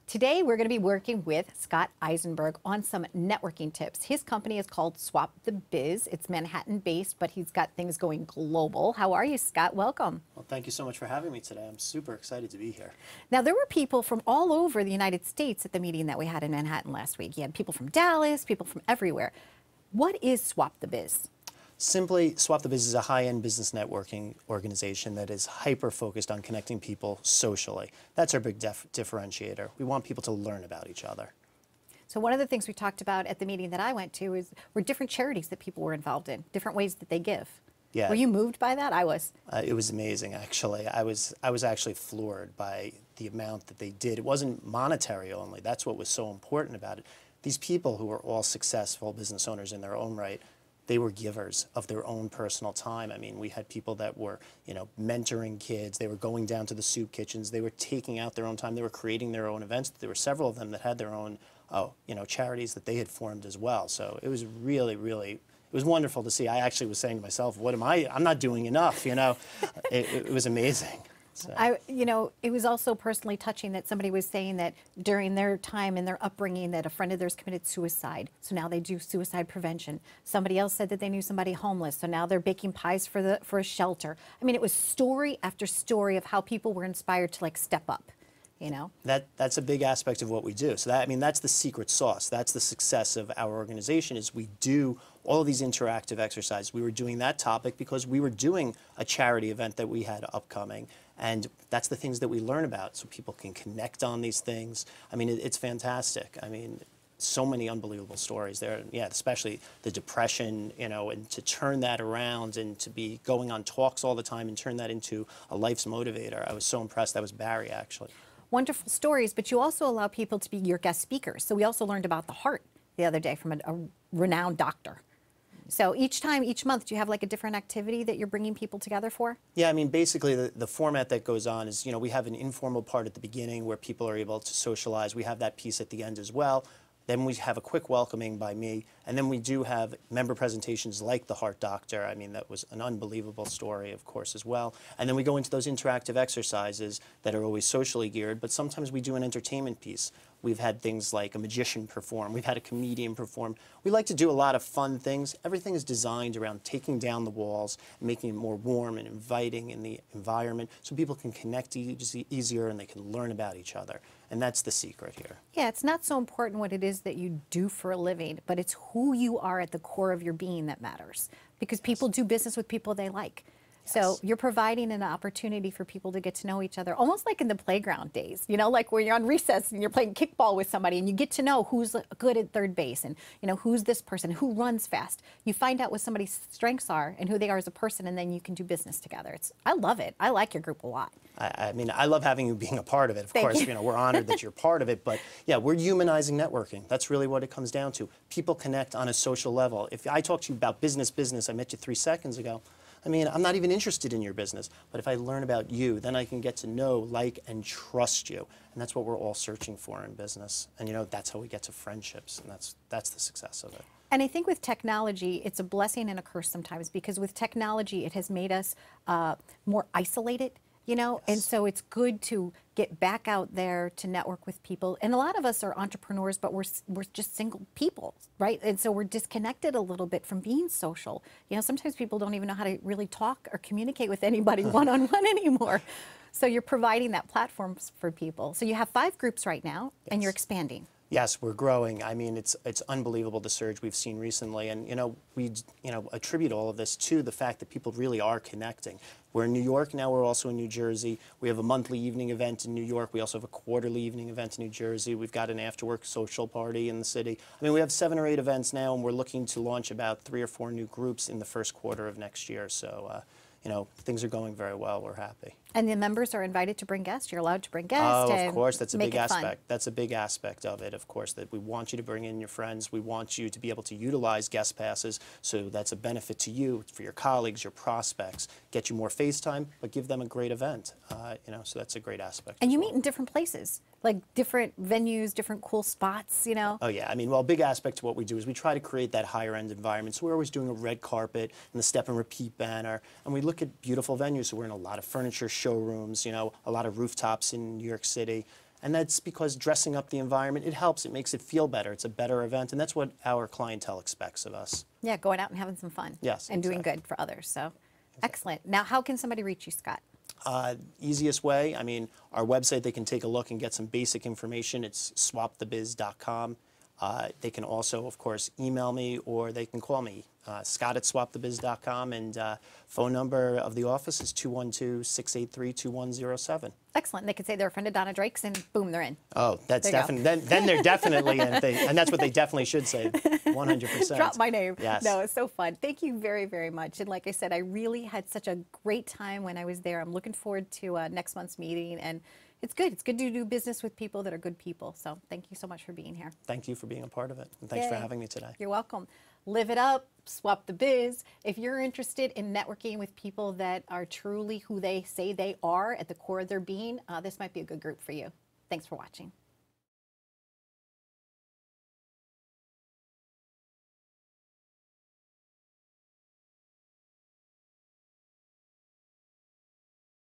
Today, we're going to be working with Scott Eisenberg on some networking tips. His company is called Swap The Biz. It's Manhattan-based, but he's got things going global. How are you, Scott? Welcome. Well, thank you so much for having me today. I'm super excited to be here. Now, there were people from all over the United States at the meeting that we had in Manhattan last week. You had people from Dallas, people from everywhere. What is Swap The Biz? Simply, Swap the Biz is a high-end business networking organization that is hyper-focused on connecting people socially. That's our big differentiator. We want people to learn about each other. So one of the things we talked about at the meeting that I went to were different charities that people were involved in, different ways that they give. Yeah. Were you moved by that? I was. It was amazing, actually. I was actually floored by the amount that they did. It wasn't monetary only. That's what was so important about it. These people who were all successful business owners in their own right, they were givers of their own personal time. I mean, we had people that were, mentoring kids. They were going down to the soup kitchens. They were taking out their own time. They were creating their own events. There were several of them that had their own, charities that they had formed as well. So it was really, it was wonderful to see. I actually was saying to myself, what am I? I'm not doing enough, It was amazing. So. It was also personally touching that somebody was saying that during their time and their upbringing that a friend of theirs committed suicide, so now they do suicide prevention. Somebody else said that they knew somebody homeless, so now they're baking pies for a shelter. I mean, it was story after story of how people were inspired to step up. That's a big aspect of what we do. So that's the secret sauce. That's the success of our organization is we do all of these interactive exercises. We were doing that topic because we were doing a charity event that we had upcoming. And that's the things that we learn about so people can connect on these things. I mean, it's fantastic. I mean, so many unbelievable stories there. Yeah, especially the depression, and to turn that around and to be going on talks all the time and turn that into a life's motivator. I was so impressed. That was Barry, actually. Wonderful stories, but you also allow people to be your guest speakers. So we also learned about the heart the other day from a renowned doctor. So each month, do you have a different activity that you're bringing people together for? Yeah, I mean, basically the format that goes on is, we have an informal part at the beginning where people are able to socialize. We have that piece at the end as well. Then we have a quick welcoming by me, and then we do have member presentations like the Heart Doctor. I mean, that was an unbelievable story, of course, as well. And then we go into those interactive exercises that are always socially geared, but sometimes we do an entertainment piece. We've had things like a magician perform. We've had a comedian perform. We like to do a lot of fun things. Everything is designed around taking down the walls, making it more warm and inviting in the environment so people can connect easier and they can learn about each other. And that's the secret here. Yeah, it's not so important what it is that you do for a living, but it's who you are at the core of your being that matters. Because people do business with people they like. Yes. So you're providing an opportunity for people to get to know each other, almost like in the playground days, like when you're on recess and you're playing kickball with somebody and you get to know who's good at third base and, who's this person, who runs fast. You find out what somebody's strengths are and who they are as a person, and then you can do business together. I love it. I like your group a lot. I mean, I love having you being a part of it. Of course, we're honored that you're part of it. But yeah, we're humanizing networking. That's really what it comes down to. People connect on a social level. If I talk to you about business, I met you 3 seconds ago. I mean, I'm not even interested in your business. But if I learn about you, then I can get to know, like, and trust you. And that's what we're all searching for in business. And, that's how we get to friendships. And that's the success of it. And I think with technology, it's a blessing and a curse sometimes, because with technology, it has made us more isolated. Yes. And so it's good to get back out there to network with people. And a lot of us are entrepreneurs, but we're just single people, right? And so we're disconnected a little bit from being social. Sometimes people don't even know how to really talk or communicate with anybody one-on-one anymore. So you're providing that platform for people. So you have 5 groups right now, and you're expanding. Yes, we're growing. I mean, it's unbelievable the surge we've seen recently, and we attribute all of this to the fact that people really are connecting. We're in New York now. We're also in New Jersey. We have a monthly evening event in New York. We also have a quarterly evening event in New Jersey. We've got an after-work social party in the city. I mean, we have 7 or 8 events now, and we're looking to launch about 3 or 4 new groups in the first quarter of next year. So, things are going very well. We're happy. And the members are invited to bring guests. You're allowed to bring guests. Oh, of course. That's a big aspect. Fun. That's a big aspect of it, of course, that we want you to bring in your friends. We want you to be able to utilize guest passes. So that's a benefit to you, for your colleagues, your prospects. Get you more face time, but give them a great event. So that's a great aspect. And you meet in different places, like different venues, different cool spots, Oh, yeah. I mean, well, a big aspect to what we do is we try to create that higher end environment. So we're always doing a red carpet and the step and repeat banner. And we look at beautiful venues. So we're in a lot of furniture showrooms, a lot of rooftops in New York City. And that's because dressing up the environment, it helps. It makes it feel better. It's a better event. And that's what our clientele expects of us. Yeah, going out and having some fun. Yes, and doing exactly. good for others. So, excellent. Now, how can somebody reach you, Scott? Easiest way, I mean, our website, they can take a look and get some basic information. It's swapthebiz.com. They can also, of course, email me or they can call me, scott@swapthebiz.com, and phone number of the office is 212-683-2107. Excellent. They could say they're a friend of Donna Drake's and boom, they're in. Oh, that's There you go. definitely, then they're definitely in, and that's what they definitely should say, 100%. Drop my name. Yes. No, it's so fun. Thank you very, very much. And like I said, I really had such a great time when I was there. I'm looking forward to next month's meeting, and it's good. It's good to do business with people that are good people. So thank you so much for being here. Thank you for being a part of it, and thanks for Yay. having me today. You're welcome. Live it up, swap the biz. If you're interested in networking with people that are truly who they say they are at the core of their being, this might be a good group for you. Thanks for watching.